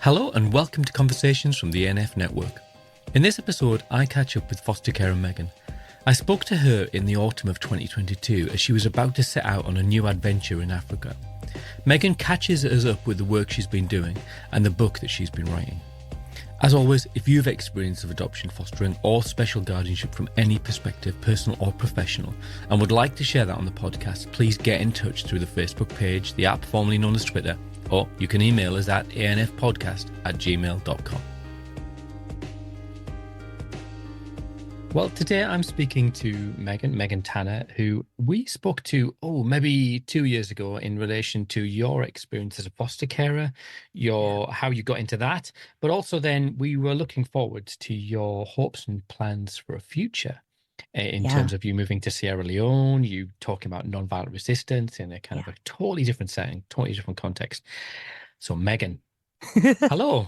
Hello and welcome to Conversations from the A&amp Network. In this episode, I catch up with foster carer Megan. I spoke to her in the autumn of 2022 as she was about to set out on a new adventure in Africa. Megan catches us up with the work she's been doing and the book that she's been writing. As always, if you have experience of adoption, fostering or special guardianship from any perspective, personal or professional, and would like to share that on the podcast, please get in touch through the Facebook page, the app formerly known as Twitter, or you can email us at anfpodcast@gmail.com. Well, today I'm speaking to Megan Tanner, who we spoke to, maybe 2 years ago in relation to your experience as a foster carer, how you got into that, but also then we were looking forward to your hopes and plans for a future in terms of you moving to Sierra Leone, you talking about nonviolent resistance in a kind of a totally different setting, totally different context. So Megan, hello.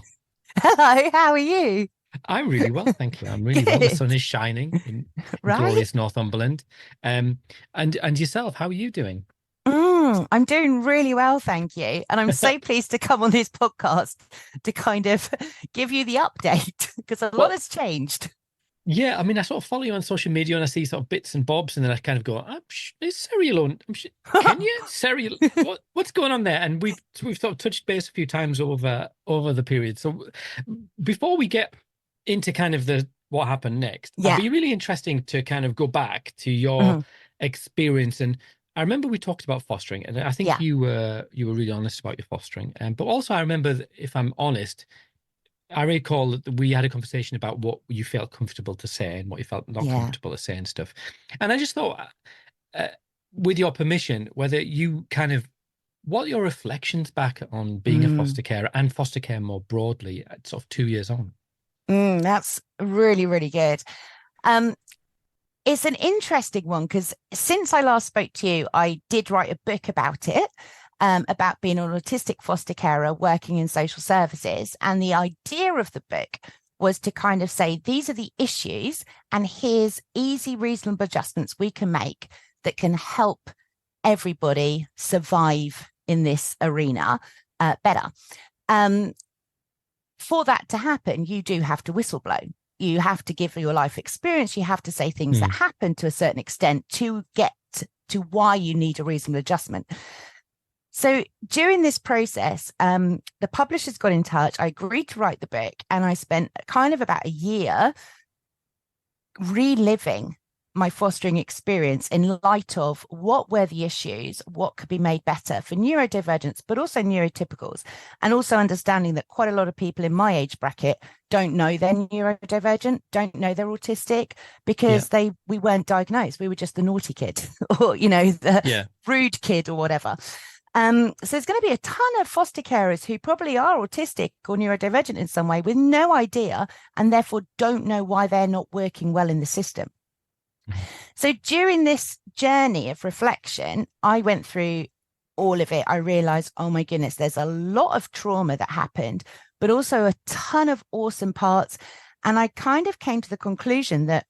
Hello, how are you? I'm really well, thank you. I'm really well. The sun is shining in glorious Northumberland. And yourself, how are you doing? I'm doing really well, thank you. And I'm so pleased to come on this podcast to kind of give you the update because a lot has changed. Yeah, I mean, I sort of follow you on social media and I see sort of bits and bobs, and then I kind of go, "Is Sierra Leone? Kenya? Sierra? What's going on there?" And we've sort of touched base a few times over the period. So before we get into kind of what happened next, it'd be really interesting to kind of go back to your experience. And I remember we talked about fostering, and I think you were really honest about your fostering. But also I remember, if I'm honest, I recall that we had a conversation about what you felt comfortable to say and what you felt not comfortable to say and stuff. And I just thought, with your permission, whether you kind of, what are your reflections back on being a foster carer and foster care more broadly at sort of 2 years on? That's really, really good. It's an interesting one because since I last spoke to you, I did write a book about it. About being an autistic foster carer working in social services. And the idea of the book was to kind of say, these are the issues, and here's easy, reasonable adjustments we can make that can help everybody survive in this arena better. For that to happen, you do have to whistleblow. You have to give your life experience. You have to say things that happen to a certain extent to get to why you need a reasonable adjustment. So during this process, the publishers got in touch. I agreed to write the book, and I spent kind of about a year reliving my fostering experience in light of what were the issues, what could be made better for neurodivergents, but also neurotypicals, and also understanding that quite a lot of people in my age bracket don't know they're neurodivergent, don't know they're autistic, because we weren't diagnosed. We were just the naughty kid or, the rude kid or whatever. So there's going to be a ton of foster carers who probably are autistic or neurodivergent in some way with no idea, and therefore don't know why they're not working well in the system. So during this journey of reflection, I went through all of it. I realized, oh my goodness, there's a lot of trauma that happened, but also a ton of awesome parts. And I kind of came to the conclusion that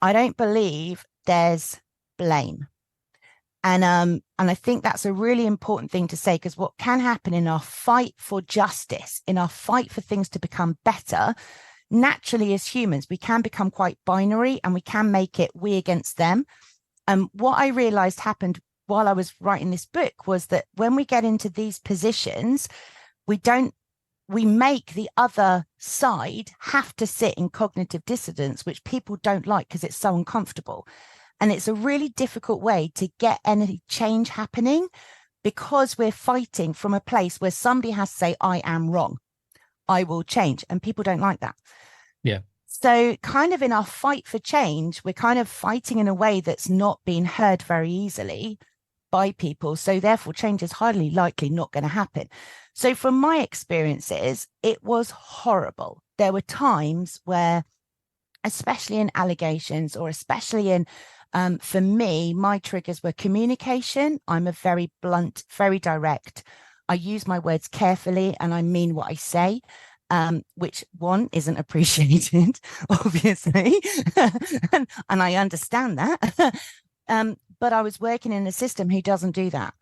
I don't believe there's blame. And I think that's a really important thing to say, because what can happen in our fight for justice, in our fight for things to become better, naturally as humans, we can become quite binary and we can make it we against them. What I realized happened while I was writing this book was that when we get into these positions, we make the other side have to sit in cognitive dissonance, which people don't like because it's so uncomfortable. And it's a really difficult way to get any change happening, because we're fighting from a place where somebody has to say, I am wrong, I will change. And people don't like that. Yeah. So kind of in our fight for change, we're kind of fighting in a way that's not being heard very easily by people. So therefore, change is highly likely not going to happen. So from my experiences, it was horrible. There were times where, especially in allegations, or especially in for me, my triggers were communication. I'm a very blunt, very direct. I use my words carefully and I mean what I say, which one isn't appreciated, obviously. and I understand that. But I was working in a system who doesn't do that.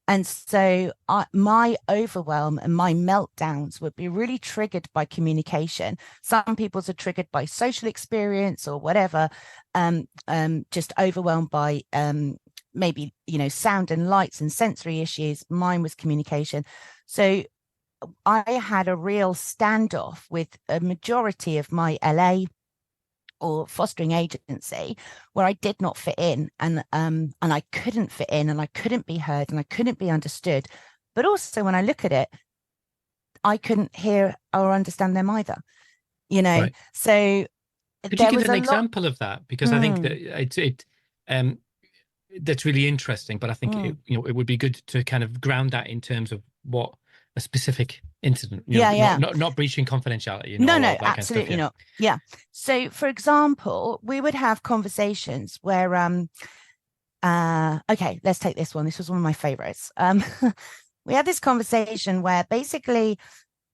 And so my overwhelm and my meltdowns would be really triggered by communication. Some people's are triggered by social experience or whatever, just overwhelmed by maybe, sound and lights and sensory issues. Mine was communication. So I had a real standoff with a majority of my LA or fostering agency where I did not fit in, and I couldn't fit in, and I couldn't be heard, and I couldn't be understood. But also when I look at it, I couldn't hear or understand them either, Right. So Could you there give was an a lot. example of that? Because I think that um, that's really interesting, but I think it would be good to kind of ground that in terms of what a specific incident, Yeah, not yeah. not breaching confidentiality, No, all no, of that kind of stuff. absolutely Yeah. not. Yeah. So for example, we would have conversations where okay, let's take this one. This was one of my favorites. We had this conversation where basically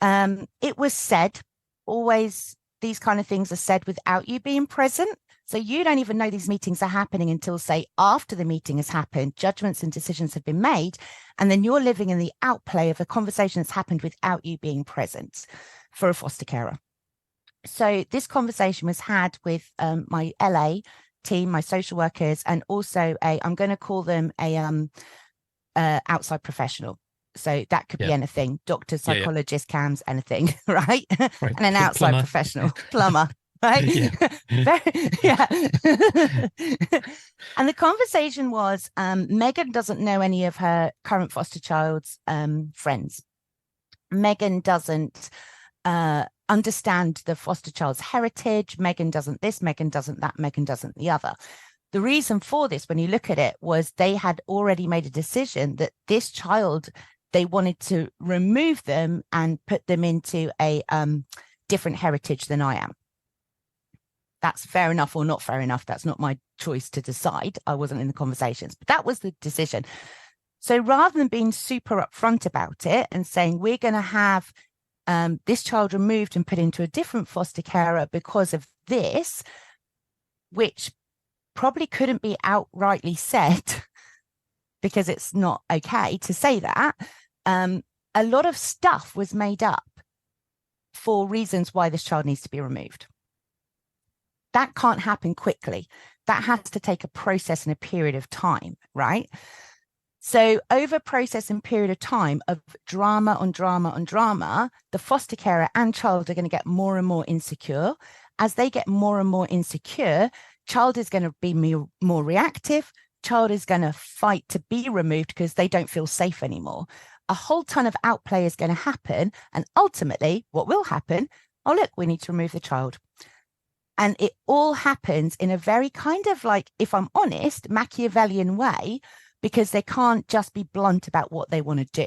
it was said, always these kind of things are said without you being present. So you don't even know these meetings are happening until, say, after the meeting has happened, judgments and decisions have been made, and then you're living in the outplay of a conversation that's happened without you being present for a foster carer. So this conversation was had with my LA team, my social workers, and also I'm going to call them a outside professional. So that could be Yeah. anything, doctor, Yeah. Yeah. psychologist, CAMS, anything, right? Right. And an outside Plumber. professional, plumber, right? Yeah. Yeah. And the conversation was Megan doesn't know any of her current foster child's friends. Megan doesn't understand the foster child's heritage. Megan doesn't this, Megan doesn't that, Megan doesn't the other. The reason for this, when you look at it, was they had already made a decision that this child, they wanted to remove them and put them into a different heritage than I am. That's fair enough or not fair enough. That's not my choice to decide. I wasn't in the conversations, but that was the decision. So rather than being super upfront about it and saying, we're going to have this child removed and put into a different foster carer because of this, which probably couldn't be outrightly said because it's not okay to say that, a lot of stuff was made up for reasons why this child needs to be removed. That can't happen quickly. That has to take a process and a period of time, right? So over a process and period of time of drama on drama on drama, the foster carer and child are going to get more and more insecure. As they get more and more insecure, child is going to be more reactive. Child is going to fight to be removed because they don't feel safe anymore. A whole ton of outplay is going to happen. And ultimately, what will happen? Oh, look, we need to remove the child. And it all happens in a very kind of like, if I'm honest, Machiavellian way, because they can't just be blunt about what they want to do.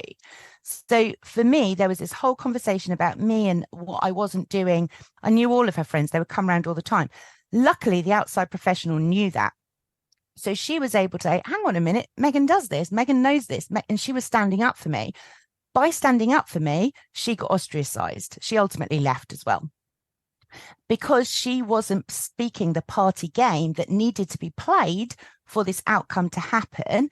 So for me, there was this whole conversation about me and what I wasn't doing. I knew all of her friends. They would come around all the time. Luckily, the outside professional knew that. So she was able to say, hang on a minute, Megan does this. Megan knows this. And she was standing up for me. By standing up for me, she got ostracized. She ultimately left as well, because she wasn't speaking the party game that needed to be played for this outcome to happen.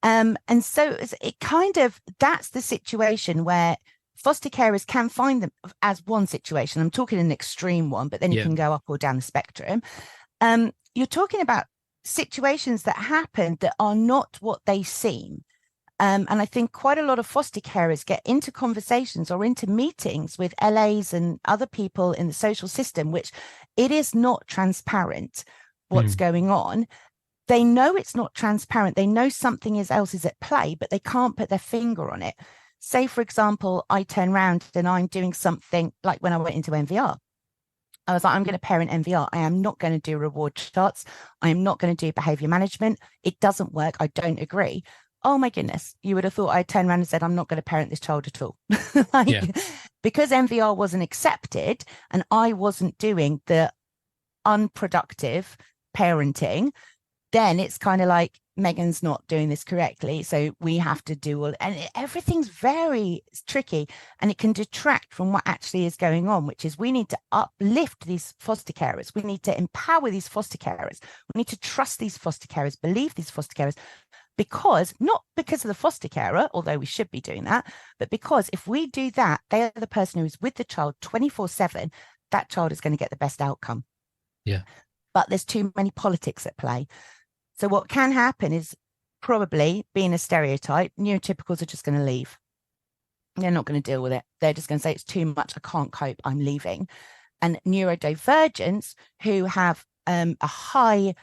And so it kind of, that's the situation where foster carers can find them as one situation. I'm talking an extreme one, but then you can go up or down the spectrum. You're talking about situations that happen that are not what they seem. And I think quite a lot of foster carers get into conversations or into meetings with LAs and other people in the social system, which it is not transparent what's going on. They know it's not transparent. They know something else is at play, but they can't put their finger on it. Say, for example, I turn around and I'm doing something like when I went into MVR. I was like, I'm going to parent MVR. I am not going to do reward charts. I am not going to do behavior management. It doesn't work. I don't agree. Oh my goodness, you would have thought I'd turn around and said, I'm not going to parent this child at all. Because MVR wasn't accepted and I wasn't doing the unproductive parenting, then it's kind of like, Megan's not doing this correctly, so we have to do all, and everything's very tricky, and it can detract from what actually is going on, which is we need to uplift these foster carers. We need to empower these foster carers. We need to trust these foster carers, believe these foster carers, because not because of the foster carer, although we should be doing that, but because if we do that, they are the person who is with the child 24/7. That child is going to get the best outcome. Yeah. But there's too many politics at play. So what can happen is, probably being a stereotype, neurotypicals are just going to leave. They're not going to deal with it. They're just going to say, it's too much, I can't cope, I'm leaving. And neurodivergents, who have a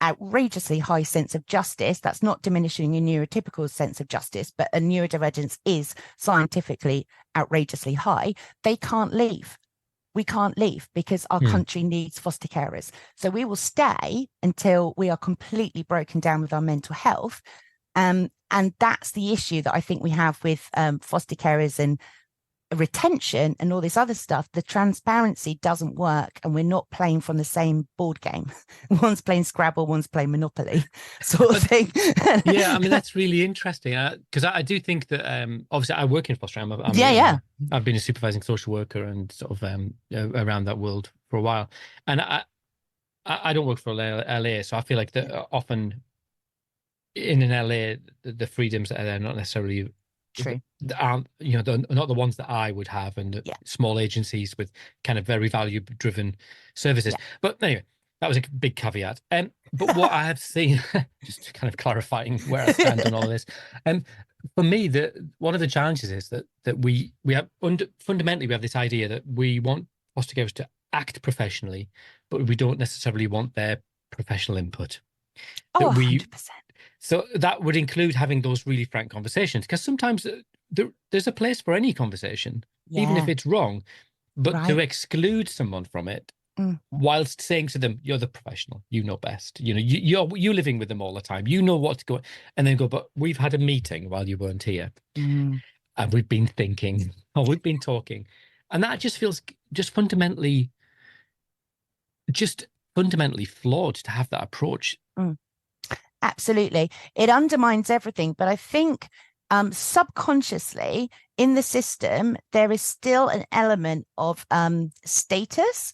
outrageously high sense of justice, that's not diminishing your neurotypical sense of justice, but a neurodivergence is scientifically outrageously high, they can't leave. We can't leave because our country needs foster carers. So we will stay until we are completely broken down with our mental health. And that's the issue that I think we have with foster carers and retention and all this other stuff. The transparency doesn't work, and we're not playing from the same board game. One's playing Scrabble, one's playing Monopoly, sort of thing. Yeah, I mean, that's really interesting, because I do think that obviously I work in fostering. I've been a supervising social worker and sort of around that world for a while, and I don't work for LA, so I feel like that often in an LA the freedoms that are there not necessarily true. Aren't, not the ones that I would have, and small agencies with kind of very value-driven services. But anyway, that was a big caveat. But what I have seen, just kind of clarifying where I stand on all of this, for me, one of the challenges is that we have fundamentally we have this idea that we want foster carers to act professionally, but we don't necessarily want their professional input. Oh, 100%. So that would include having those really frank conversations, because sometimes there's a place for any conversation, even if it's wrong, but to exclude someone from it whilst saying to them, you're the professional, you know best, you're living with them all the time, you know what's going, and then go, but we've had a meeting while you weren't here, and we've been thinking, or we've been talking, and that just feels just fundamentally flawed to have that approach. Absolutely. It undermines everything. But I think subconsciously in the system, there is still an element of status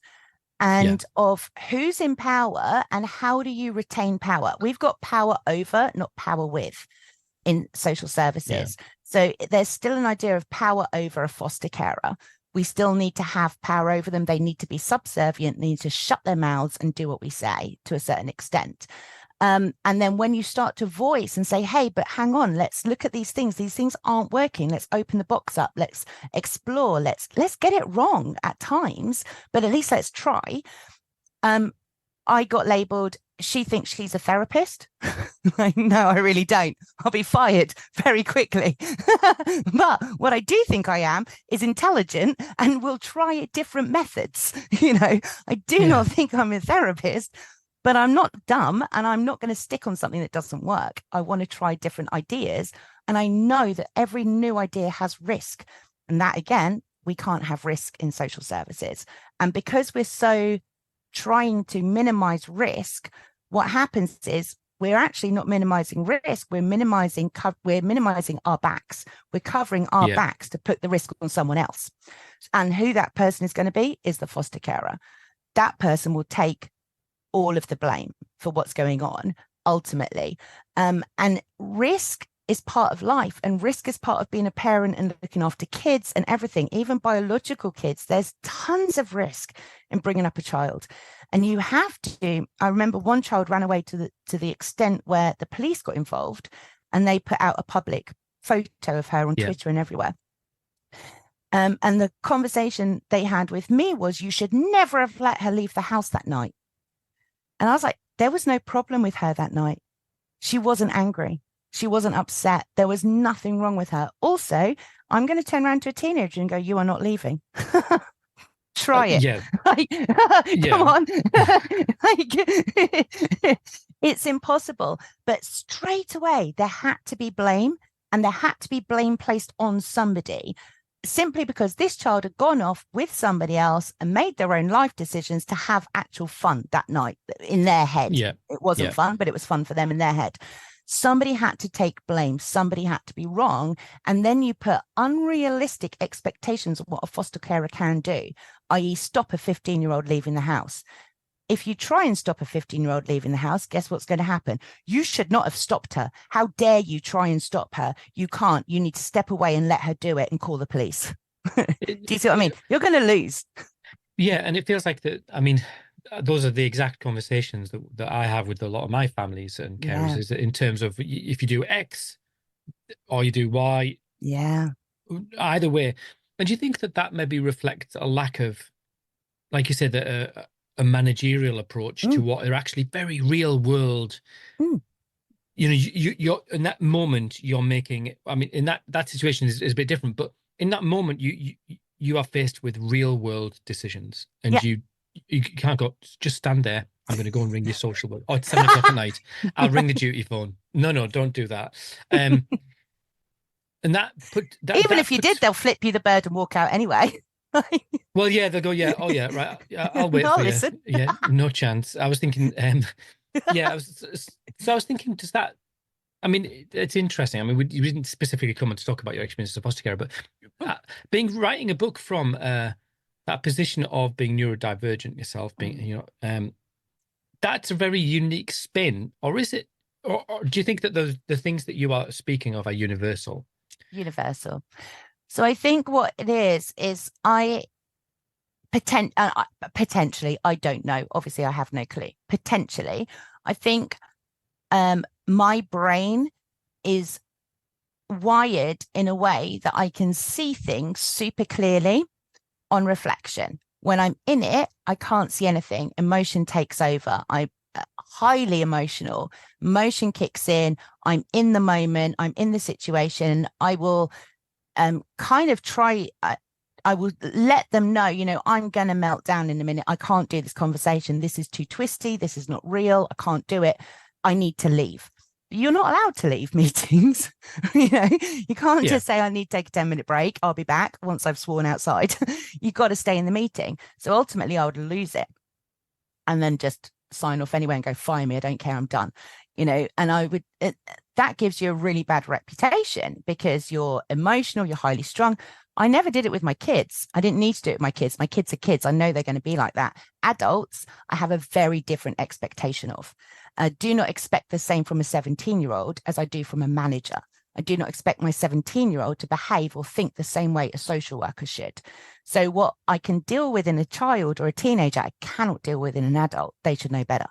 and of who's in power and how do you retain power. We've got power over, not power with, in social services. So there's still an idea of power over a foster carer. We still need to have power over them. They need to be subservient, they need to shut their mouths and do what we say to a certain extent. And then when you start to voice and say, hey, but hang on, let's look at these things aren't working, let's open the box up, let's explore, let's get it wrong at times, but at least let's try. I got labeled, she thinks she's a therapist. Like, no, I really don't. I'll be fired very quickly. But what I do think I am is intelligent and will try different methods. I do not think I'm a therapist, but I'm not dumb, and I'm not going to stick on something that doesn't work. I want to try different ideas. And I know that every new idea has risk. And that, again, we can't have risk in social services. And because we're so trying to minimize risk, what happens is we're actually not minimizing risk. We're minimizing our backs. We're covering our backs to put the risk on someone else. And who that person is going to be is the foster carer. That person will take all of the blame for what's going on ultimately. And risk is part of life, and risk is part of being a parent and looking after kids and everything, even biological kids. There's tons of risk in bringing up a child, and you have to. I remember one child ran away to the extent where the police got involved, and they put out a public photo of her on Twitter and everywhere. And the conversation they had with me was, you should never have let her leave the house that night. And I was like, there was no problem with her that night. She wasn't angry. She wasn't upset. There was nothing wrong with her. Also, I'm going to turn around to a teenager and go, you are not leaving. Try it. Come on. It's impossible. But straight away, there had to be blame, and there had to be blame placed on somebody, simply because this child had gone off with somebody else and made their own life decisions to have actual fun that night in their head. It wasn't fun, but it was fun for them in their head. Somebody had to take blame. Somebody had to be wrong. And then you put unrealistic expectations of what a foster carer can do, i.e. stop a 15-year-old leaving the house. if you try and stop a 15-year-old leaving the house, guess what's going to happen? You should not have stopped her. How dare you try and stop her? You can't. You need to step away and let her do it and call the police. Do you see what I mean? You're going to lose. Yeah, and it feels like that. I mean, those are the exact conversations that I have with a lot of my families and carers, Yeah. is that in terms of if you do X or you do Y, Yeah. either way. And do you think that that maybe reflects a lack of, like you said, a managerial approach to Mm, what are actually very real world? mm. You're in that moment you're making. I mean, in that situation is a bit different, but in that moment you are faced with real world decisions, and Yeah. you can't go just stand there. I'm going to go and ring your social work. Oh, it's 7 o'clock at night. I'll ring the duty phone. No, no, don't do that. And Even that if you did, puts. they'll flip you the bird and walk out anyway. Well, yeah, they'll go, yeah, oh yeah, right. Yeah, I'll wait No, for you. listen. Yeah, no chance. I was thinking, yeah, I was thinking, does that? I mean, it's interesting. I mean, you didn't specifically come and talk about your experience as a foster care, but uh, being writing a book from that position of being neurodivergent yourself, being that's a very unique spin, or is it? Or do you think that the things that you are speaking of are universal? Universal. So I think what it is potentially, I don't know. Obviously, I have no clue. Potentially, I think my brain is wired in a way that I can see things super clearly on reflection. When I'm in it, I can't see anything. Emotion takes over. I'm highly emotional. Emotion kicks in. I'm in the moment. I'm in the situation. I will kind of try. I will let them know, I'm going to melt down in a minute. I can't do this conversation. This is too twisty. This is not real. I can't do it. I need to leave. You're not allowed to leave meetings. You can't Yeah, just say, I need to take a 10-minute break. I'll be back once I've sworn outside. You've got to stay in the meeting. So ultimately, I would lose it and then just sign off anyway and go, fire me. I don't care. I'm done. And I would, that gives you a really bad reputation because you're emotional, you're highly strung. I never did it with my kids. I didn't need to do it with my kids. My kids are kids. I know they're going to be like that. Adults, I have a very different expectation of. I do not expect the same from a 17-year-old as I do from a manager. I do not expect my 17-year-old to behave or think the same way a social worker should. So what I can deal with in a child or a teenager, I cannot deal with in an adult. They should know better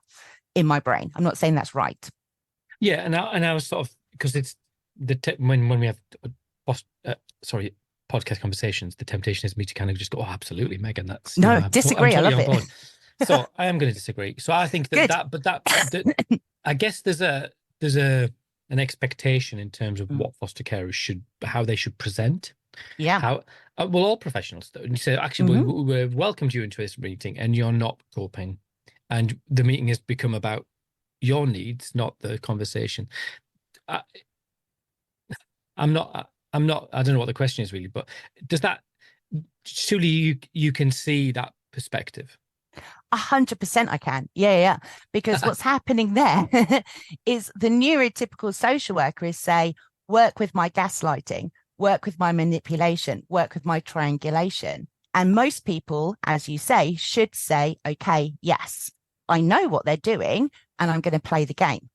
in my brain. I'm not saying that's right. yeah, and I was sort of, because it's when we have sorry, podcast conversations, the temptation is me to kind of just go, oh, absolutely, Megan, that's No, I'm disagree. I totally love on it. board. So I am going to disagree. So I think Good. that I guess there's an expectation in terms of Mm. what foster carers how they should present. Yeah. How well, all professionals do. And you say, actually, Mm-hmm. we've welcomed you into this meeting, and you're not coping, and the meeting has become about your needs, not the conversation. I, I'm not. I'm not. I don't know what the question is really, but does that surely you can see that perspective? 100% I can. Yeah. Because what's happening there is the neurotypical social worker is say, work with my gaslighting, work with my manipulation, work with my triangulation. And most people, as you say, should say, okay, yes, I know what they're doing and I'm going to play the game.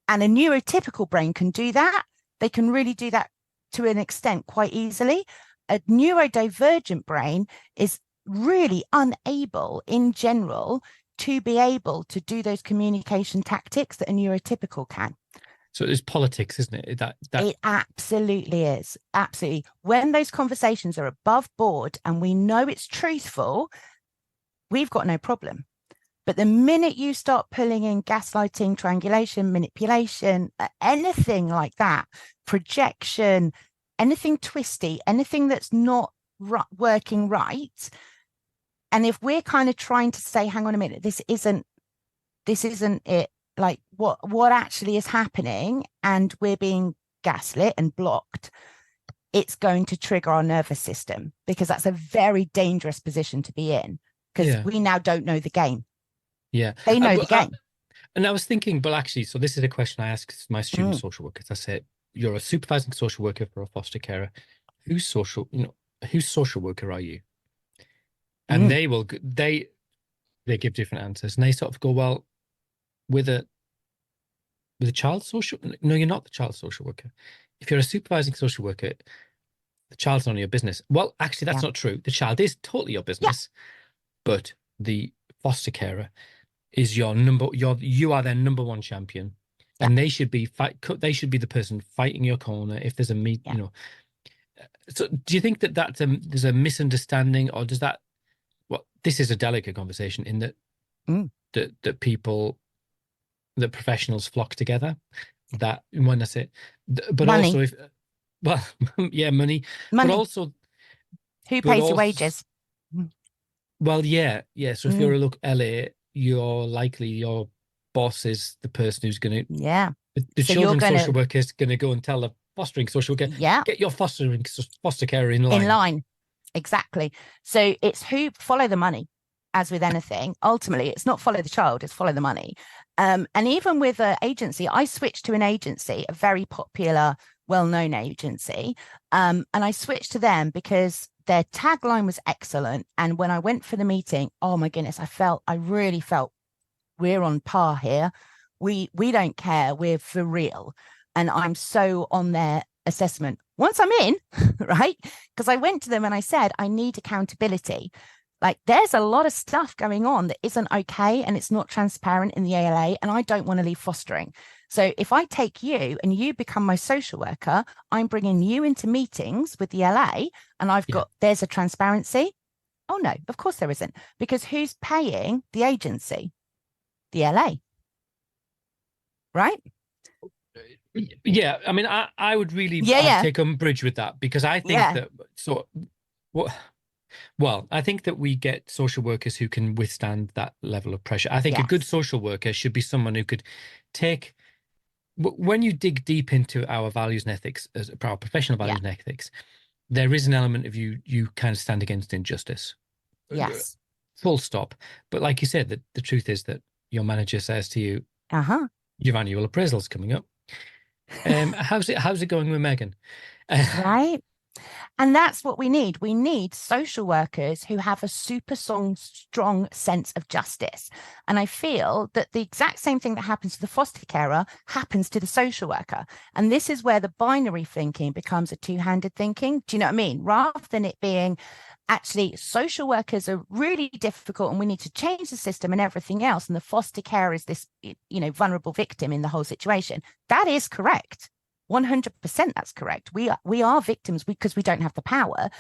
And a neurotypical brain can do that. They can really do that to an extent quite easily. A neurodivergent brain is really unable in general to be able to do those communication tactics that a neurotypical can. So it's politics, isn't it? That It absolutely is. Absolutely. When those conversations are above board and we know it's truthful, we've got no problem. But the minute you start pulling in gaslighting, triangulation, manipulation, anything like that, projection, anything twisty, anything that's not working right, and if we're kind of trying to say, hang on a minute, this isn't it, like what actually is happening, and we're being gaslit and blocked, it's going to trigger our nervous system, because that's a very dangerous position to be in, because yeah, we now don't know the game. yeah. They know the game. And I was thinking, but actually, so this is a question I ask my student Mm, social workers. I say, you're a supervising social worker for a foster carer. Whose social worker are you? And mm, they they give different answers, and they sort of go, well, with a child social, no, you're not the child social worker. If you're a supervising social worker, the child's none of your business. Well, actually, that's Yeah. not true. The child is totally your Yeah. business, but the foster carer is you are their number one champion, Yeah. and they should be they should be the person fighting your corner if there's a Yeah. So do you think that there's a misunderstanding, or does that, well, this is a delicate conversation in that Mm. that people, that professionals flock together, that when I say, but Money. also if, well, yeah, money, but Money. also, Who but pays your also, wages? Mm. well, yeah, yeah. So if Mm. you're a look LA, you're likely your boss is the person who's going to, Yeah. the So you're children's going social to, worker is going to go and tell the fostering social worker, yeah, get your foster carer in in line. line. Exactly. So it's who follow the money, as with anything. Ultimately, it's not follow the child, it's follow the money. And even with an agency, I switched to an agency, a very popular, well-known agency. And I switched to them because their tagline was excellent. And when I went for the meeting, oh my goodness, I really felt we're on par here. We don't care. We're for real. And I'm so on their assessment. Once I'm in, right? Because I went to them and I said, I need accountability. Like there's a lot of stuff going on that isn't okay and it's not transparent in the ALA, and I don't want to leave fostering. So if I take you and you become my social worker, I'm bringing you into meetings with the LA, and there's a transparency. Oh no, of course there isn't, because who's paying the agency? The LA, right? Yeah, I mean, I would really, I'd Yeah. take umbrage with that, because I think Yeah. that, so, well, I think that we get social workers who can withstand that level of pressure. I think a good Yes. social worker should be someone who could take, when you dig deep into our values and ethics, as our professional Yeah. values and ethics, there is an element of you kind of stand against injustice. Yes. Full stop. But like you said, the truth is that your manager says to you, Uh-huh. your annual appraisal's coming up. How's it going with Megan? Right. And that's what we need. We need social workers who have a super strong sense of justice. And I feel that the exact same thing that happens to the foster carer happens to the social worker. And this is where the binary thinking becomes a two-handed thinking. Do you know what I mean? Rather than it being actually social workers are really difficult and we need to change the system and everything else, and the foster care is this, vulnerable victim in the whole situation. That is correct. 100% that's correct. We are victims because we don't have the power.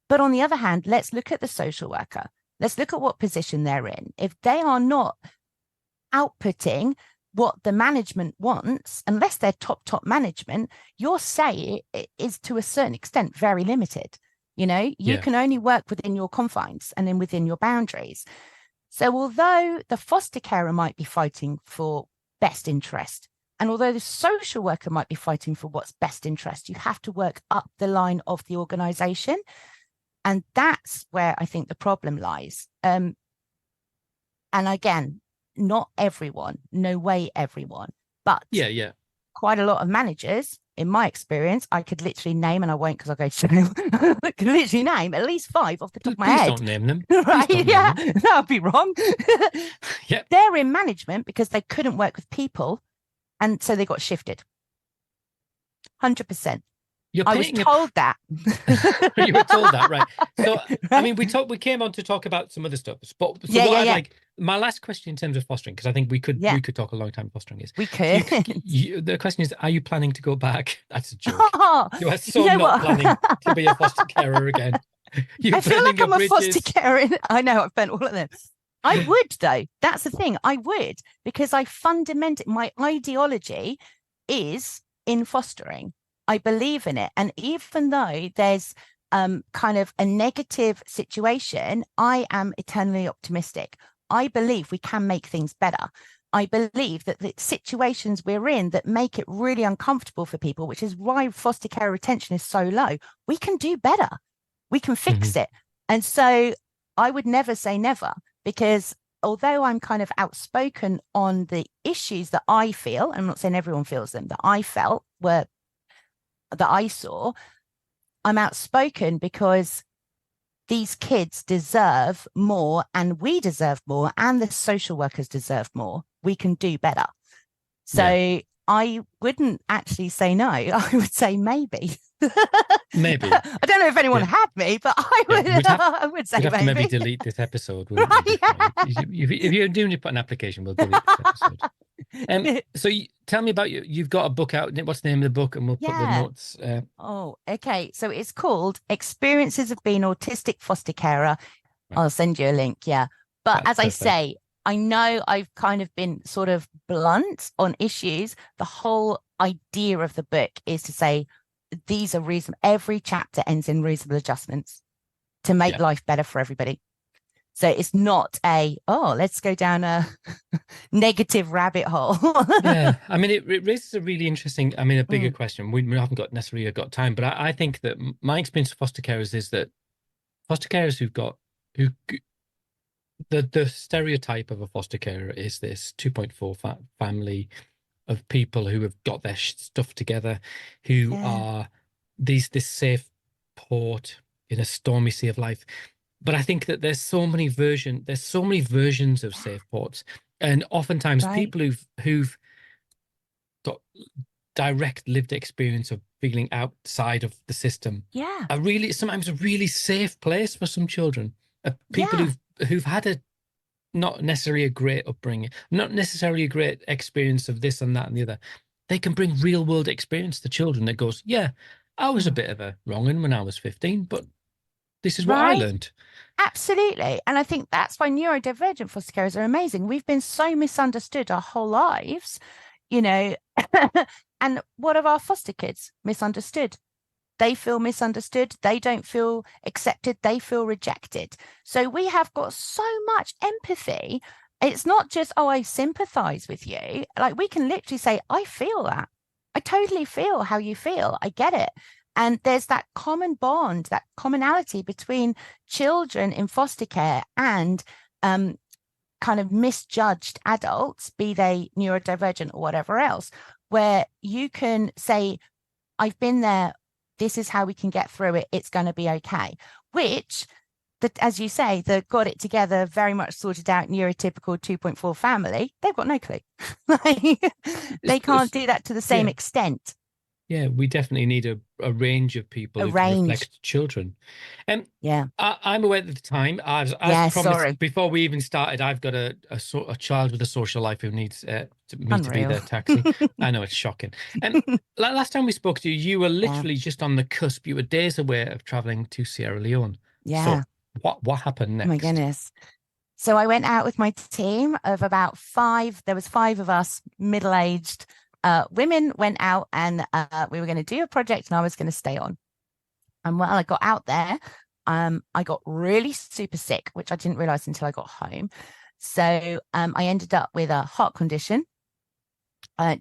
But on the other hand, let's look at the social worker. Let's look at what position they're in. If they are not outputting what the management wants, unless they're top management, your say is to a certain extent very limited. You can only work within your confines and then within your boundaries. So although the foster carer might be fighting for best interest, and although the social worker might be fighting for what's best interest, you have to work up the line of the organization. And that's where I think the problem lies. And again, not everyone, no way everyone, but Yeah. quite a lot of managers, in my experience, I could literally name, and I won't because I'll go to jail. I could literally name at least 5 off the top of my Please head. don't name them. Right? Yeah, that would be wrong. Yeah. They're in management because they couldn't work with people. And so they got shifted. 100%. I was told that. You were told that, right? So, right? I mean, we came on to talk about some other stuff. But so what I'd like, my last question in terms of fostering, because I think we could talk a long time fostering is. We could. The question is, are you planning to go back? That's a joke. Oh, you are so not planning to be a foster carer again. I feel like I'm a foster carer. I know, I've burnt all of them. I would, though. That's the thing. I would, because my ideology is in fostering. I believe in it. And even though there's kind of a negative situation, I am eternally optimistic. I believe we can make things better. I believe that the situations we're in that make it really uncomfortable for people, which is why foster care retention is so low, we can do better. We can fix it. And so I would never say never, because although I'm kind of outspoken on the issues that I feel, I'm not saying everyone feels them, that I felt that I saw, I'm outspoken because these kids deserve more, and we deserve more, and the social workers deserve more. We can do better. Yeah. So I wouldn't actually say no. I would say maybe. Maybe. I don't know if anyone Yeah. had me, but I Yeah. would, I would say We'd have to maybe maybe. delete this episode, wouldn't we? Before, if you're doing it, put an application, we'll delete this episode. So tell me about you. You've got a book out. What's the name of the book? And we'll put the Yeah. notes. Oh, okay. So it's called Experiences of Being Autistic Foster Carer. Right. I'll send you a link. Yeah. But That's as I perfect. say, I know I've kind of been sort of blunt on issues. The whole idea of the book is to say these are reasonable. Every chapter ends in reasonable adjustments to make Yeah. life better for everybody. So it's not let's go down a negative rabbit hole. Yeah. I mean, it raises a really interesting, I mean, a bigger Mm, question. We haven't got necessarily got time, but I think that my experience of foster carers is that foster carers who the stereotype of a foster carer is this 2.4 family of people who have got their stuff together, who yeah. are this safe port in a stormy sea of life. But I think that there's so many versions of safe ports, and oftentimes Right. people who've got direct lived experience of feeling outside of the system Yeah. are really sometimes a really safe place for some children. People Yeah. who've had a not necessarily a great upbringing, not necessarily a great experience of this and that and the other. They can bring real world experience to children that goes, yeah, I was a Mm. bit of a wrong'un when I was 15, but this is what I Right. learned. Absolutely. And I think that's why neurodivergent foster carers are amazing. We've been so misunderstood our whole lives, you know. And what have our foster kids misunderstood? They feel misunderstood. They don't feel accepted. They feel rejected. So we have got so much empathy. It's not just, oh, I sympathize with you. Like we can literally say, I feel that. I totally feel how you feel. I get it. And there's that common bond, that commonality between children in foster care and kind of misjudged adults, be they neurodivergent or whatever else, where you can say, I've been there. This is how we can get through it. It's going to be okay. Which, as you say, the got it together, very much sorted out neurotypical 2.4 family, they've got no clue. They can't do that to the same Yeah, extent. yeah, we definitely need a range of people A who can range. reflect children. Yeah. I'm aware at the time, as Yeah. promised Sorry. before we even started, I've got a child with a social life who needs me to be Unreal. their taxi. I know it's shocking. And last time we spoke to you, you were Yeah. literally just on the cusp. You were days away of traveling to Sierra Leone. Yeah. So what happened Oh my next? goodness. So I went out with my team of about 5. There was 5 of us middle-aged women went out, and we were going to do a project and I was going to stay on. And while I got out there, I got really super sick, which I didn't realize until I got home. So I ended up with a heart condition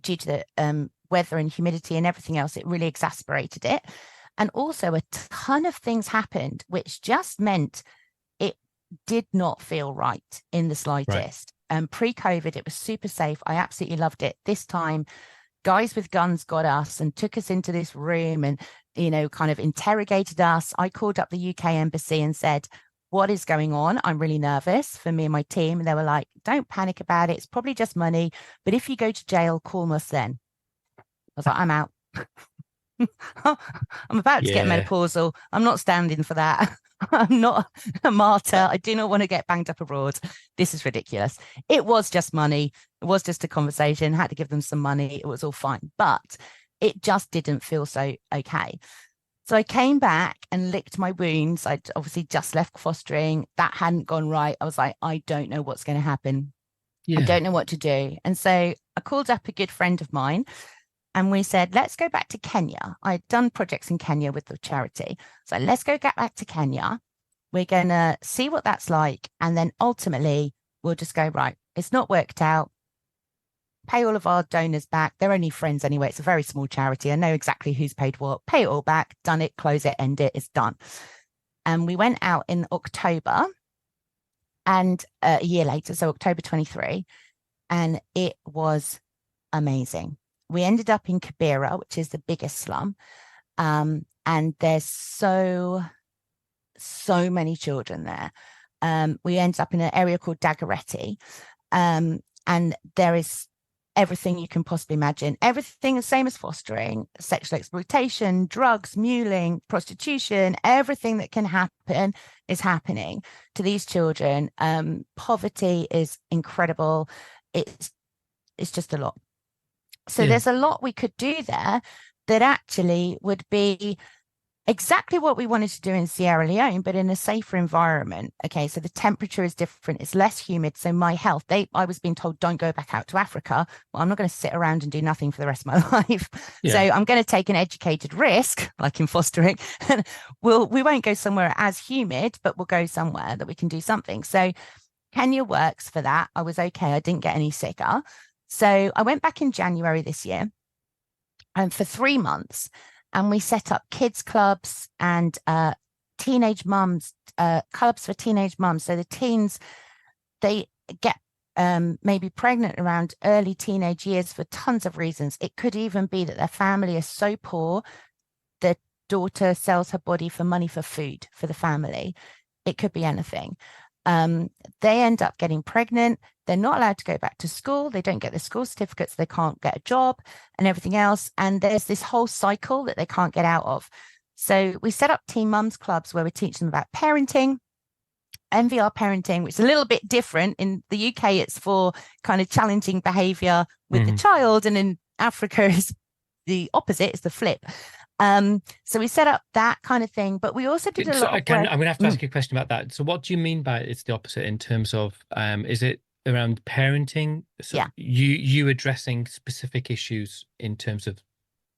due to the weather and humidity and everything else. It really exacerbated it. And also a ton of things happened, which just meant it did not feel right in the Right. slightest. Pre-COVID, it was super safe. I absolutely loved it. This time, guys with guns got us and took us into this room and, kind of interrogated us. I called up the UK embassy and said, what is going on? I'm really nervous for me and my team. And they were like, don't panic about it. It's probably just money. But if you go to jail, call us then. I was like, I'm out. I'm about to get Yeah. menopausal. I'm not standing for that. I'm not a martyr. I do not want to get banged up abroad. This is ridiculous. It was just money. It was just a conversation. Had to give them some money. It was all fine, but it just didn't feel so okay. So I came back and licked my wounds. I'd obviously just left fostering. That hadn't gone right. I was like, I don't know what's going to happen. I Yeah. don't know what to do. And so I called up a good friend of mine and we said, let's go back to Kenya. I'd done projects in Kenya with the charity. So let's go get back to Kenya. We're going to see what that's like. And then ultimately, we'll just go, right, it's not worked out. Pay all of our donors back. They're only friends anyway. It's a very small charity. I know exactly who's paid what. Pay it all back, done it, close it, end it. It's done. And we went out in October and a year later, so October 23, and it was amazing. We ended up in Kibera, which is the biggest slum. And there's so so many children there. We ended up in an area called Dagoretti, and there is everything you can possibly imagine. Everything the same as fostering: sexual exploitation, drugs, muling, prostitution, everything that can happen is happening to these children. Poverty is incredible. It's just a lot. So Yeah. there's a lot we could do there that actually would be exactly what we wanted to do in Sierra Leone, but in a safer environment. Okay, so the temperature is different, it's less humid. So my health, I was being told, don't go back out to Africa. Well, I'm not going to sit around and do nothing for the rest of my life. So Yeah. I'm going to take an educated risk, like in fostering. We won't go somewhere as humid, but we'll go somewhere that we can do something. So Kenya works for that. I was okay. I didn't get any sicker. So I went back in January this year, and for 3 months, and we set up kids clubs and teenage mums, clubs for teenage mums. So the teens, they get maybe pregnant around early teenage years for tons of reasons. It could even be that their family is so poor, their daughter sells her body for money for food for the family. It could be anything. They end up getting pregnant. They're not allowed to go back to school. They don't get the school certificates. They can't get a job and everything else. And there's this whole cycle that they can't get out of. So we set up teen mums clubs where we teach them about parenting, MVR parenting, which is a little bit different. In the UK, it's for kind of challenging behavior with the child. And in Africa, is the opposite, it's the flip. So we set up that kind of thing, but we also did a lot of work. I'm going to have to ask you a question about that. So what do you mean by it's the opposite in terms of, is it around parenting? So Yeah. you addressing specific issues in terms of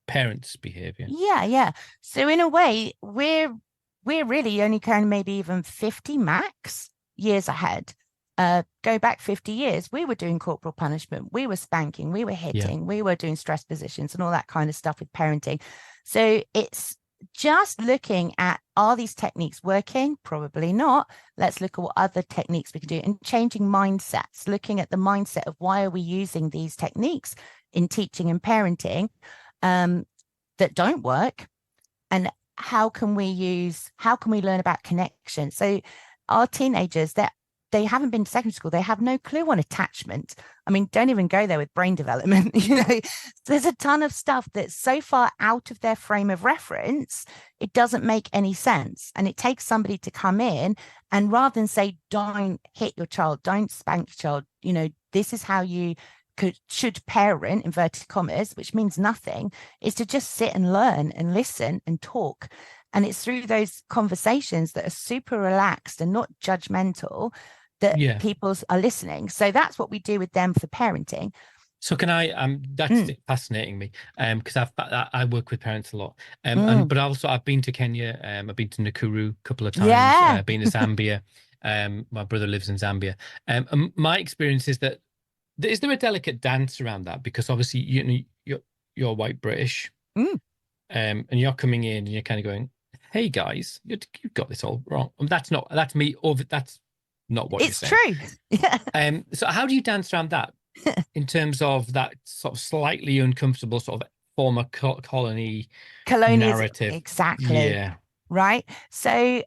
parents' behavior? Yeah. So in a way, we're really only kind of maybe even 50 max years ahead. Go back 50 years, we were doing corporal punishment, we were spanking, we were hitting, we were doing stress positions and all that kind of stuff with parenting. So it's just looking at, are these techniques working? Probably not. Let's look at what other techniques we can do, and changing mindsets, looking at the mindset of why are we using these techniques in teaching and parenting that don't work, and how can we learn about connection? So our teenagers, they haven't been to secondary school. They have no clue on attachment. I mean, don't even go there with brain development. There's a ton of stuff that's so far out of their frame of reference, it doesn't make any sense. And it takes somebody to come in and, rather than say, don't hit your child, don't spank your child, this is how you should parent, inverted commas, which means nothing, is to just sit and learn and listen and talk. And it's through those conversations that are super relaxed and not judgmental that people are listening. So that's what we do with them for parenting. So can I, that's fascinating me, because I work with parents a lot, but also I've been to Kenya, I've been to Nakuru a couple of times, Yeah. been to Zambia, my brother lives in Zambia. And my experience is that, is there a delicate dance around that? Because obviously, you're white British, and you're coming in and you're kind of going, hey guys, you've got this all wrong. That's not what you're saying. It's true. Yeah. So how do you dance around that in terms of that sort of slightly uncomfortable sort of former colony narrative? Exactly. Yeah. Right. So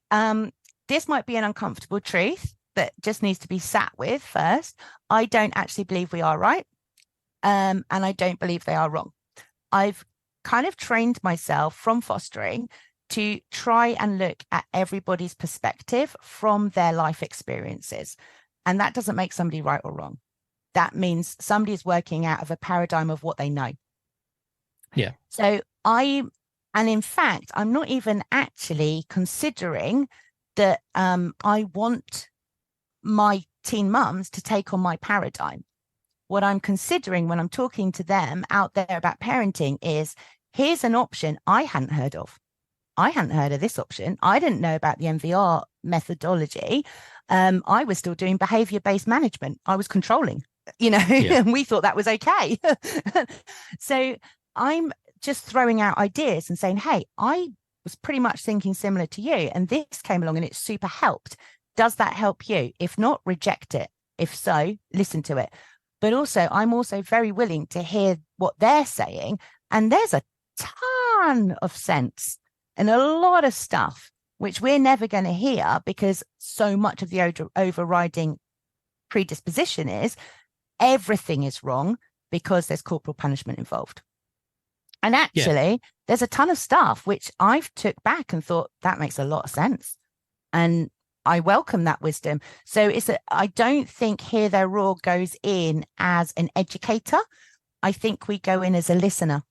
this might be an uncomfortable truth that just needs to be sat with first. I don't actually believe we are right. And I don't believe they are wrong. I've kind of trained myself from fostering to try and look at everybody's perspective from their life experiences. And that doesn't make somebody right or wrong. That means somebody is working out of a paradigm of what they know. Yeah. So in fact, I'm not even actually considering that I want my teen mums to take on my paradigm. What I'm considering when I'm talking to them out there about parenting is, here's an option I hadn't heard of. I hadn't heard of this option. I didn't know about the MVR methodology. I was still doing behavior-based management. I was controlling, and we thought that was okay. So I'm just throwing out ideas and saying, hey, I was pretty much thinking similar to you, and this came along and it super helped. Does that help you? If not, reject it. If so, listen to it. But also, I'm also very willing to hear what they're saying. And there's a ton of sense and a lot of stuff which we're never going to hear because so much of the overriding predisposition is everything is wrong because there's corporal punishment involved. And actually, there's a ton of stuff which I've took back and thought that makes a lot of sense. And I welcome that wisdom. So I don't think Hear Their Roar goes in as an educator. I think we go in as a listener.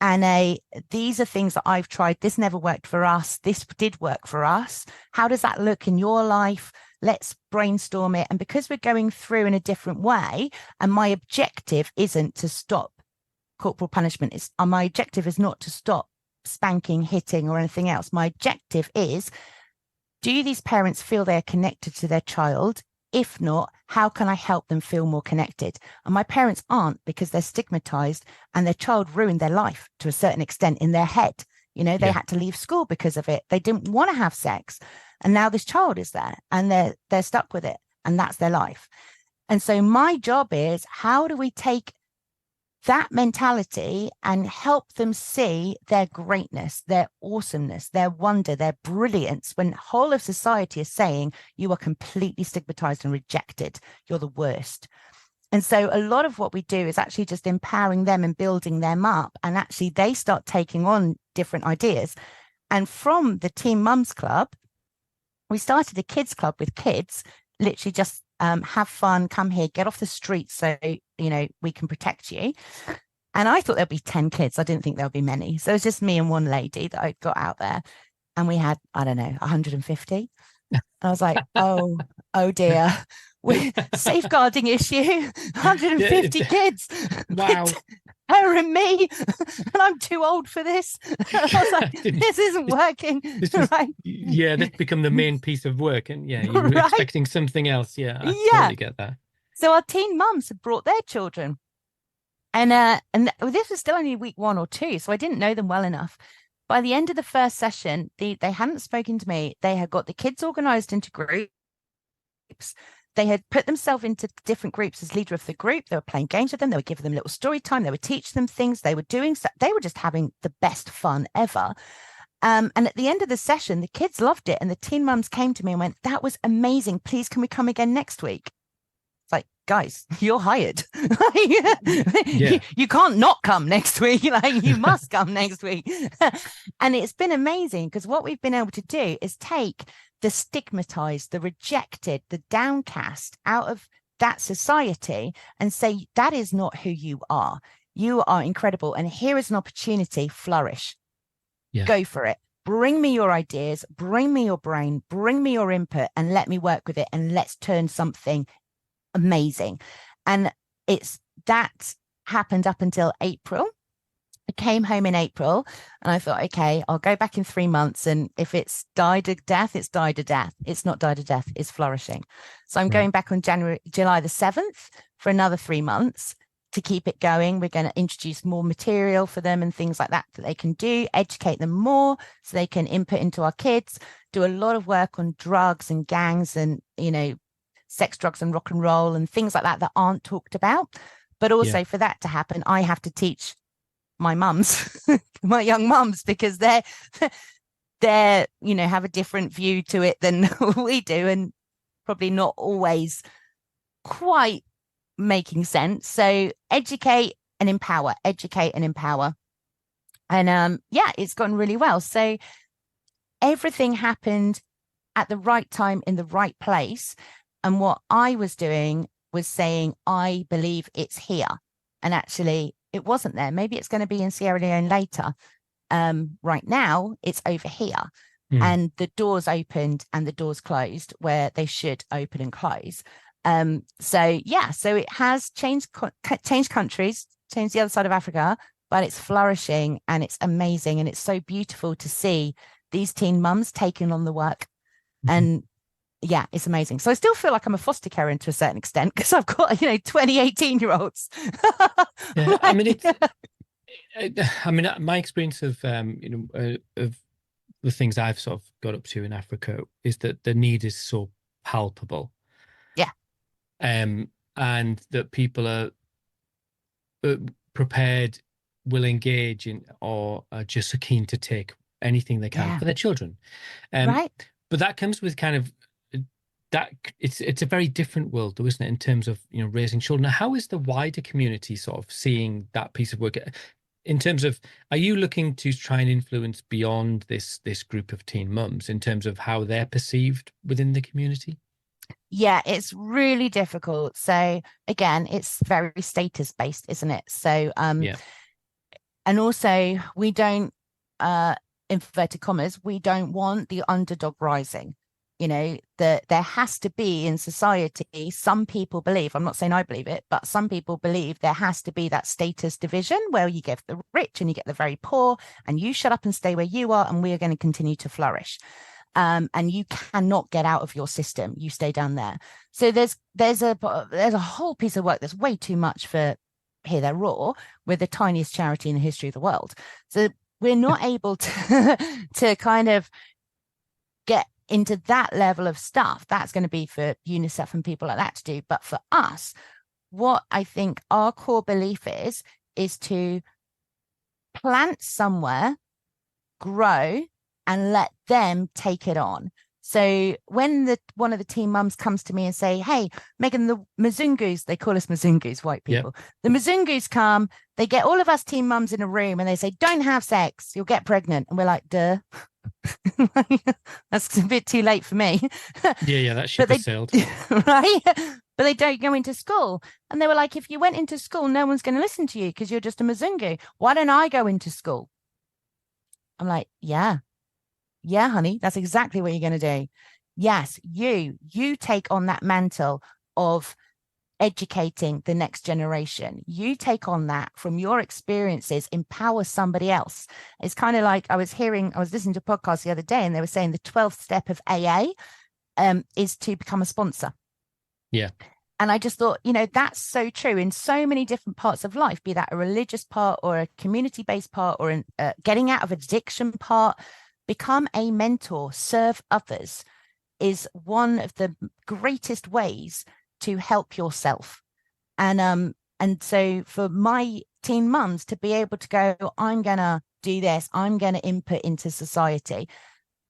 And these are things that I've tried. This never worked for us. This did work for us. How does that look in your life? Let's brainstorm it. And because we're going through in a different way, and my objective isn't to stop corporal punishment, my objective is not to stop spanking, hitting, or anything else. My objective is, do these parents feel they're connected to their child? If not, how can I help them feel more connected? And my parents aren't, because they're stigmatized and their child ruined their life to a certain extent in their head. They had to leave school because of it. They didn't want to have sex. And now this child is there and they're stuck with it, and that's their life. And so my job is, how do we take that mentality and help them see their greatness, their awesomeness, their wonder, their brilliance, when whole of society is saying you are completely stigmatized and rejected, you're the worst. And so a lot of what we do is actually just empowering them and building them up, and actually they start taking on different ideas. And from the Teen Mums Club, we started a kids club with kids, literally just have fun, come here, get off the street so, we can protect you. And I thought there'd be 10 kids. I didn't think there'd be many. So it was just me and one lady that I got out there. And we had, I don't know, 150. And I was like, oh dear. Safeguarding issue, 150 kids. Wow. Her and me, and I'm too old for this. I was like, this isn't working. Right? Yeah, that's become the main piece of work. And you were expecting something else. Yeah, I totally get that. So our teen mums had brought their children. And this was still only week 1 or 2, so I didn't know them well enough. By the end of the first session, they hadn't spoken to me. They had got the kids organized into groups. They had put themselves into different groups as leader of the group. They were playing games with them. They were giving them little story time. They were teaching them things. They were just having the best fun ever. And at the end of the session, the kids loved it. And the teen mums came to me and went, that was amazing. Please, can we come again next week? It's like, guys, you're hired. You can't not come next week. You must come next week. And it's been amazing, because what we've been able to do is take the stigmatized, the rejected, the downcast out of that society and say, that is not who you are. You are incredible. And here is an opportunity. Flourish. Yeah. Go for it. Bring me your ideas, bring me your brain, bring me your input, and let me work with it. And let's turn something amazing. And that happened up until April. I came home in April and I thought, okay, I'll go back in 3 months. And if it's died a death, it's died a death. It's not died a death, it's flourishing. So I'm going back on July the 7th for another 3 months to keep it going. We're going to introduce more material for them and things like that they can do, educate them more so they can input into our kids, do a lot of work on drugs and gangs and, sex, drugs and rock and roll and things like that aren't talked about. But also for that to happen, I have to teach my mums, my young mums, because they're have a different view to it than we do, and probably not always quite making sense. So educate and empower. And it's gone really well. So everything happened at the right time in the right place. And what I was doing was saying, I believe it's here. And actually it wasn't there. Maybe it's going to be in Sierra Leone later. Right now it's over here. And the doors opened and the doors closed where they should open and close. So it has changed countries, changed the other side of Africa, but it's flourishing and it's amazing. And it's so beautiful to see these teen mums taking on the work. And it's amazing. So I still feel like I'm a foster carer to a certain extent, because I've got 20 18-year-olds. My experience of of the things I've sort of got up to in Africa is that the need is so palpable. And that people are prepared, will engage in, or are just keen to take anything they can Yeah. for their children. Um, Right. but that comes with kind of that it's a very different world though, isn't it, in terms of, raising children. Now, how is the wider community sort of seeing that piece of work in terms of, are you looking to try and influence beyond this group of teen mums in terms of how they're perceived within the community? Yeah, it's really difficult. So again, it's very status based, isn't it? So Yeah. and also we don't inverted commas, we don't want the underdog rising. That there has to be in society, some people believe, I'm not saying I believe it, but some people believe there has to be that status division where you get the rich and you get the very poor, and you shut up and stay where you are, and we are going to continue to flourish. And you cannot get out of your system. You stay down there. So there's a whole piece of work that's way too much for Here They're Raw. We're the tiniest charity in the history of the world. So we're not able to to kind of get into that level of stuff. That's going to be for UNICEF and people like that to do. But for us, what I think our core belief is to plant somewhere, grow, and let them take it on. So when one of the teen mums comes to me and say, hey, Megan, the Mzungus, they call us Mzungus, white people. Yep. The Mzungus come, they get all of us teen mums in a room and they say, don't have sex, you'll get pregnant. And we're like, duh. That's a bit too late for me. Yeah, that ship has sailed. Right? But they don't go into school. And they were like, if you went into school, no one's going to listen to you because you're just a Mzungu. Why don't I go into school? I'm like, yeah, honey, that's exactly what you're going to do. Yes, you take on that mantle of educating the next generation. You take on that from your experiences, empower somebody else. It's kind of like I was listening to a podcast the other day, and they were saying the 12th step of AA is to become a sponsor. Yeah. And I just thought, that's so true in so many different parts of life, be that a religious part or a community-based part or getting out of addiction part. Become a mentor, serve others is one of the greatest ways to help yourself. And so for my teen mums to be able to go, I'm going to do this, I'm going to input into society.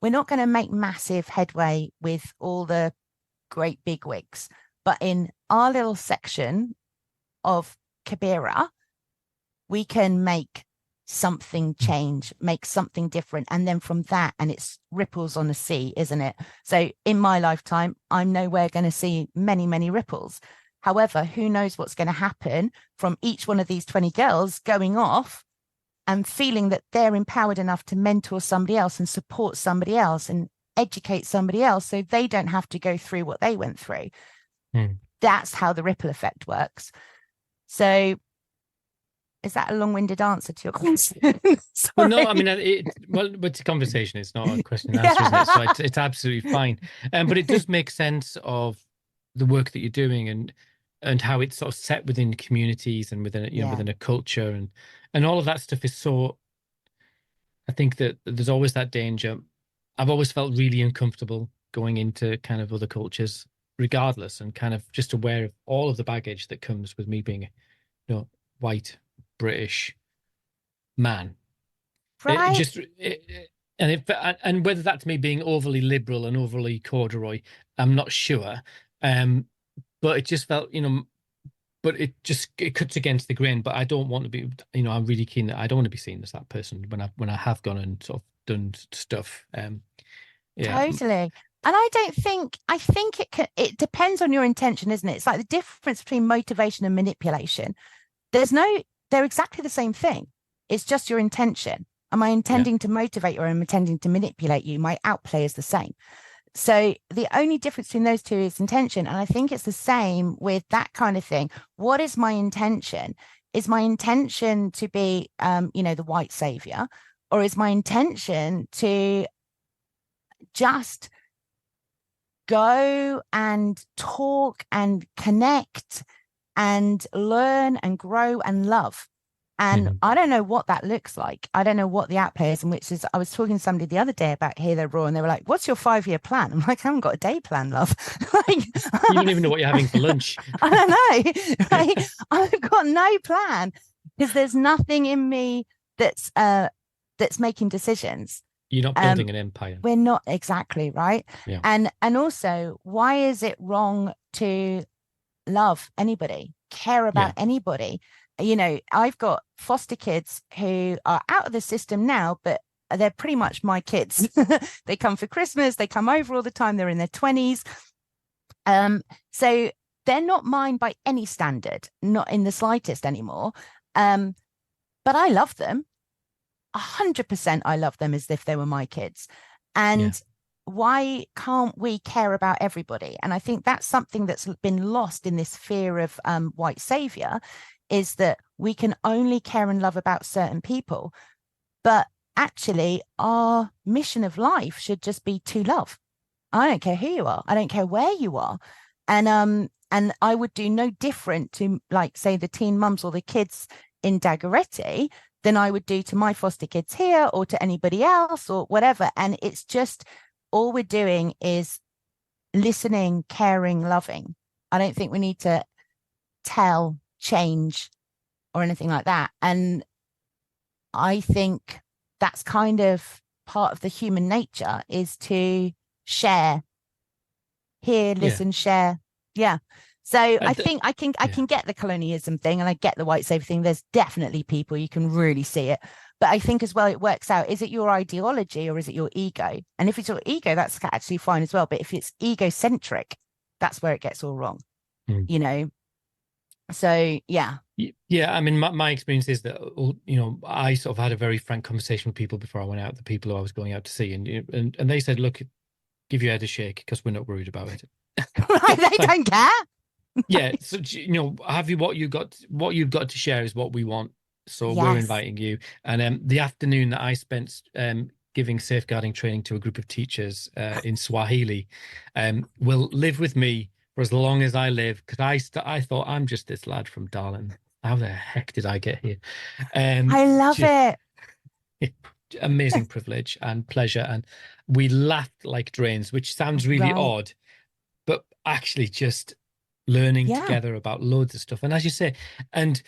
We're not going to make massive headway with all the great big wigs, but in our little section of Kibera, we can make something change, make something different. And then from that, and it's ripples on the sea, isn't it? So in my lifetime, I'm nowhere going to see many, many ripples. However, who knows what's going to happen from each one of these 20 girls going off and feeling that they're empowered enough to mentor somebody else and support somebody else and educate somebody else so they don't have to go through what they went through. That's how the ripple effect works. So is that a long-winded answer to your question? Well, no, I mean, it's a conversation. It's not a question and answer, isn't it? So it's absolutely fine. But it does make sense of the work that you're doing and how it's sort of set within communities and within within a culture and all of that stuff is so. I think that there's always that danger. I've always felt really uncomfortable going into kind of other cultures, regardless, and kind of just aware of all of the baggage that comes with me being, white British man. Right. And whether that's me being overly liberal and overly corduroy, I'm not sure. But it just felt, but it cuts against the grain. But I don't want to be, I'm really keen that I don't want to be seen as that person when I have gone and sort of done stuff. Yeah. Totally. And I think it depends on your intention, isn't it? It's like the difference between motivation and manipulation. They're exactly the same thing. It's just your intention. Am I intending to motivate you or am I intending to manipulate you? My outplay is the same. So the only difference between those two is intention. And I think it's the same with that kind of thing. What is my intention? Is my intention to be, the white savior? Or is my intention to just go and talk and connect and learn and grow and love? And I don't know what that looks like. I don't know what the outplay is, and which is, I was talking to somebody the other day about Here They're Raw, and they were like, what's your 5-year plan? I'm like, I haven't got a day plan, love. You don't even know what you're having for lunch. I don't know. Right? I've got no plan because there's nothing in me that's making decisions. You're not building an empire. We're not exactly right. Yeah. And also, why is it wrong to love anybody, care Yeah. about anybody? You know, I've got foster kids who are out of the system now, but they're pretty much my kids. They come for Christmas, they come over all the time, they're in their 20s. So they're not mine by any standard, not in the slightest anymore. But I love them. 100% I love them as if they were my kids. Yeah. And why can't we care about everybody? And I think that's something that's been lost in this fear of white savior, is that we can only care and love about certain people. But actually, our mission of life should just be to love. I don't care who you are. I don't care where you are. And I would do no different to, like, say, the teen mums or the kids in Dagoretti than I would do to my foster kids here or to anybody else or whatever. And it's just, all we're doing is listening, caring, loving. I don't think we need to tell, change, or anything like that. And I think that's kind of part of the human nature, is to share, hear, listen, share. Yeah. So I think I can get the colonialism thing, and I get the white savior thing. There's definitely people, you can really see it. But I think as well, it works out. Is it your ideology or is it your ego? And if it's your ego, that's actually fine as well. But if it's egocentric, that's where it gets all wrong, you know? So, yeah. Yeah. I mean, my experience is that, you know, I sort of had a very frank conversation with people before I went out, the people who I was going out to see. And they said, look, give your head a shake because we're not worried about it. Right, they don't care. Yeah, so you know, what you've got to share is what we want. So we're inviting you. And the afternoon that I spent giving safeguarding training to a group of teachers in Swahili will live with me for as long as I live, because I thought, I'm just this lad from Darlin. How the heck did I get here? I love it. Amazing privilege and pleasure, and we laughed like drains, which sounds really odd, but actually just learning together about loads of stuff. And as you say, and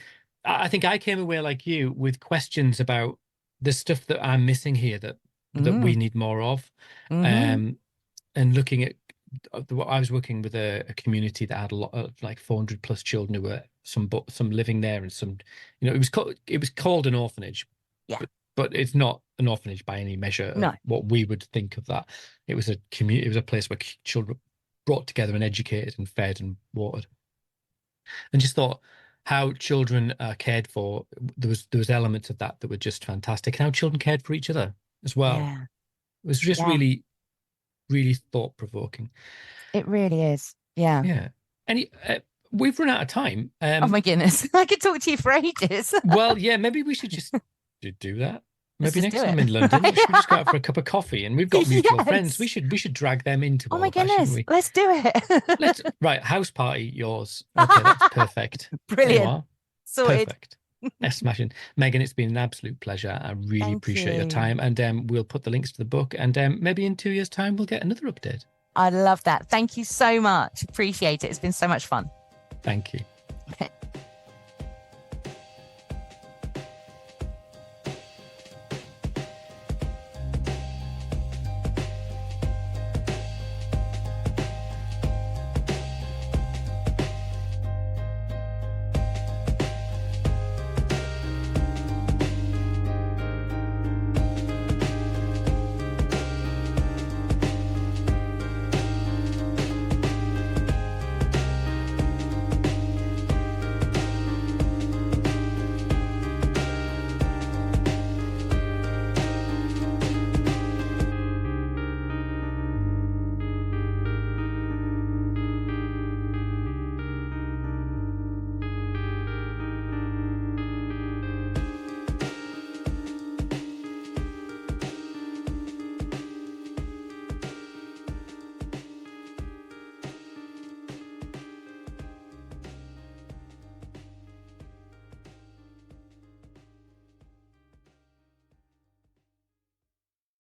I think I came away like you with questions about the stuff that I'm missing here that we need more of. And looking at I was working with a community that had a lot of like 400 plus children who were some living there, and some, you know, it was called an orphanage, but it's not an orphanage by any measure of what we would think of that. It was a community, it was a place where children brought together and educated and fed and watered. And just thought how children are cared for. There was elements of that were just fantastic, and how children cared for each other as well. Yeah. It was just really, really thought provoking. It really is. Yeah. Yeah. And we've run out of time. Oh my goodness, I could talk to you for ages. Well, yeah, maybe we should just do that. Maybe next time in London, we should just go out for a cup of coffee, and we've got mutual friends. We should drag them into all of that, shouldn't we? Let's do it. Right, house party, yours. Okay, that's perfect. Brilliant. Sorted. Perfect. That's smashing. Megan, it's been an absolute pleasure. I really appreciate your time. And we'll put the links to the book, and maybe in 2 years' time, we'll get another update. I love that. Thank you so much. Appreciate it. It's been so much fun. Thank you.